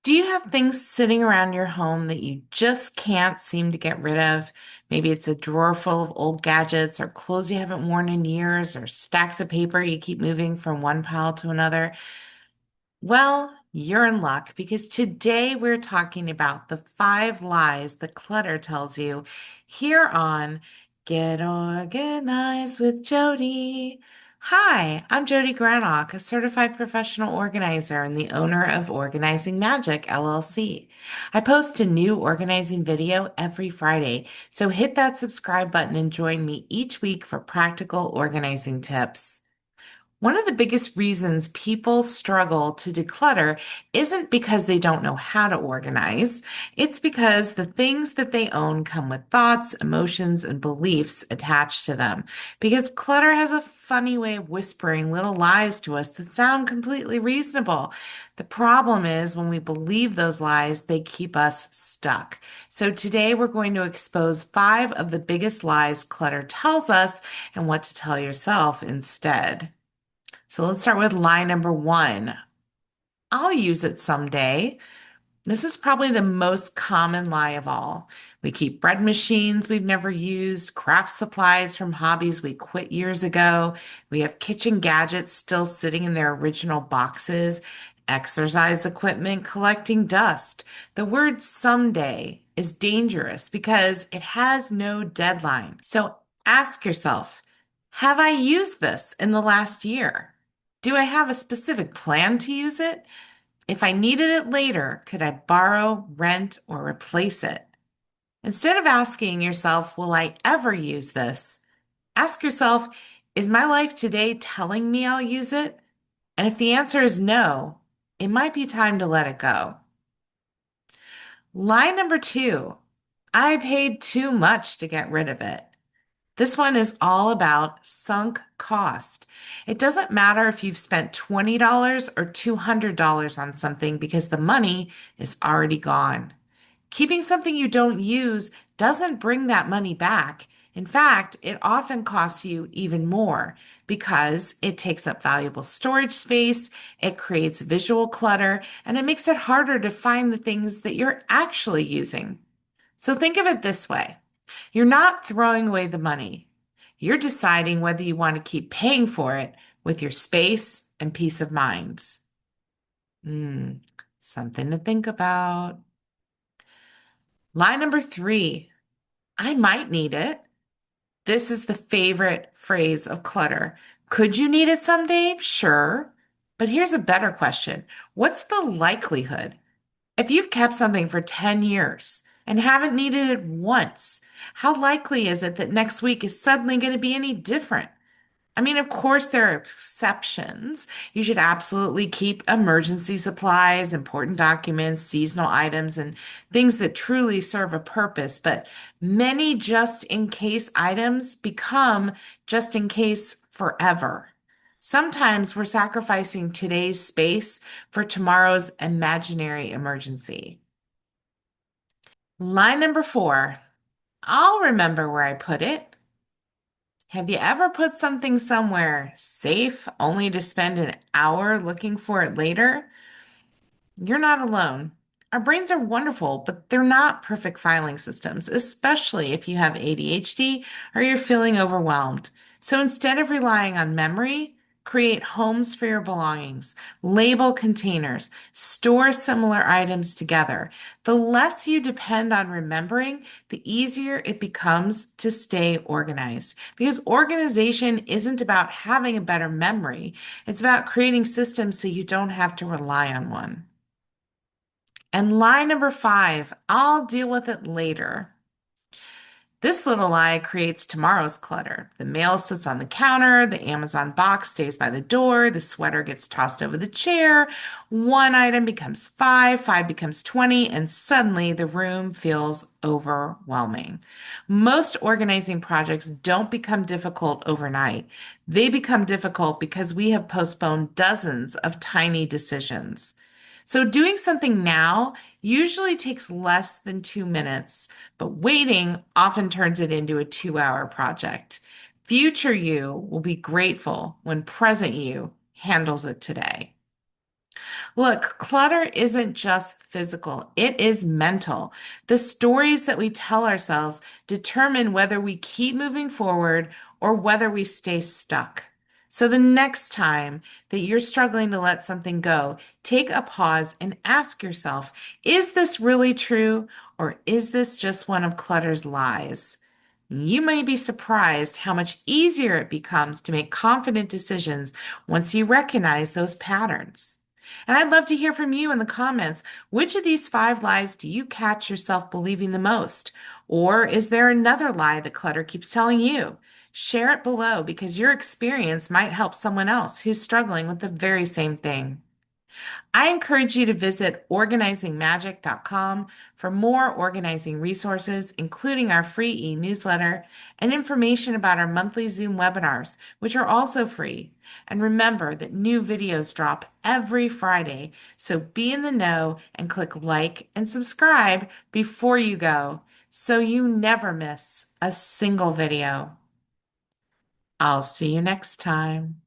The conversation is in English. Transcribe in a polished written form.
Do you have things sitting around your home that you just can't seem to get rid of? Maybe it's a drawer full of old gadgets or clothes you haven't worn in years or stacks of paper you keep moving from one pile to another. Well, you're in luck because today we're talking about the 5 lies that clutter tells you here on Get Organized with Jodi. Hi, I'm Jodi Granok, a certified professional organizer and the owner of Organizing Magic LLC. I post a new organizing video every Friday, so hit that subscribe button and join me each week for practical organizing tips. One of the biggest reasons people struggle to declutter isn't because they don't know how to organize. It's because the things that they own come with thoughts, emotions, and beliefs attached to them. Because clutter has a funny way of whispering little lies to us that sound completely reasonable. The problem is when we believe those lies, they keep us stuck. So today we're going to expose 5 of the biggest lies clutter tells us and what to tell yourself instead. So let's start with lie number 1. I'll use it someday. This is probably the most common lie of all. We keep bread machines we've never used, craft supplies from hobbies we quit years ago. We have kitchen gadgets still sitting in their original boxes, exercise equipment collecting dust. The word someday is dangerous because it has no deadline. So ask yourself, have I used this in the last year? Do I have a specific plan to use it? If I needed it later, could I borrow, rent, or replace it? Instead of asking yourself, will I ever use this? Ask yourself, is my life today telling me I'll use it? And if the answer is no, it might be time to let it go. Lie number 2, I paid too much to get rid of it. This one is all about sunk cost. It doesn't matter if you've spent $20 or $200 on something because the money is already gone. Keeping something you don't use doesn't bring that money back. In fact, it often costs you even more because it takes up valuable storage space, it creates visual clutter, and it makes it harder to find the things that you're actually using. So think of it this way. You're not throwing away the money. You're deciding whether you want to keep paying for it with your space and peace of mind. Hmm, something to think about. Lie number 3, I might need it. This is the favorite phrase of clutter. Could you need it someday? Sure. But here's a better question. What's the likelihood? If you've kept something for 10 years and haven't needed it once, how likely is it that next week is suddenly going to be any different? I mean, of course, there are exceptions. You should absolutely keep emergency supplies, important documents, seasonal items, and things that truly serve a purpose. But many just in case items become just in case forever. Sometimes we're sacrificing today's space for tomorrow's imaginary emergency. Line number 4, I'll remember where I put it. Have you ever put something somewhere safe only to spend an hour looking for it later? You're not alone. Our brains are wonderful, but they're not perfect filing systems, especially if you have ADHD or you're feeling overwhelmed. So instead of relying on memory, create homes for your belongings, label containers, store similar items together. The less you depend on remembering, the easier it becomes to stay organized. Because organization isn't about having a better memory, it's about creating systems so you don't have to rely on one. And lie number 5, I'll deal with it later. This little lie creates tomorrow's clutter. The mail sits on the counter, the Amazon box stays by the door, the sweater gets tossed over the chair. One item becomes 5, 5 becomes 20, and suddenly the room feels overwhelming. Most organizing projects don't become difficult overnight. They become difficult because we have postponed dozens of tiny decisions. So, doing something now usually takes less than 2 minutes, but waiting often turns it into a 2-hour project. Future you will be grateful when present you handles it today. Look, clutter isn't just physical, it is mental. The stories that we tell ourselves determine whether we keep moving forward or whether we stay stuck. So, the next time that you're struggling to let something go, take a pause and ask yourself, is this really true, or is this just one of clutter's lies? You may be surprised how much easier it becomes to make confident decisions once you recognize those patterns. And I'd love to hear from you in the comments. Which of these five lies do you catch yourself believing the most? Or is there another lie that clutter keeps telling you? Share it below because your experience might help someone else who's struggling with the very same thing. I encourage you to visit organizingmagic.com for more organizing resources, including our free e-newsletter and information about our monthly Zoom webinars, which are also free. And remember that new videos drop every Friday, so be in the know and click like and subscribe before you go so you never miss a single video. I'll see you next time.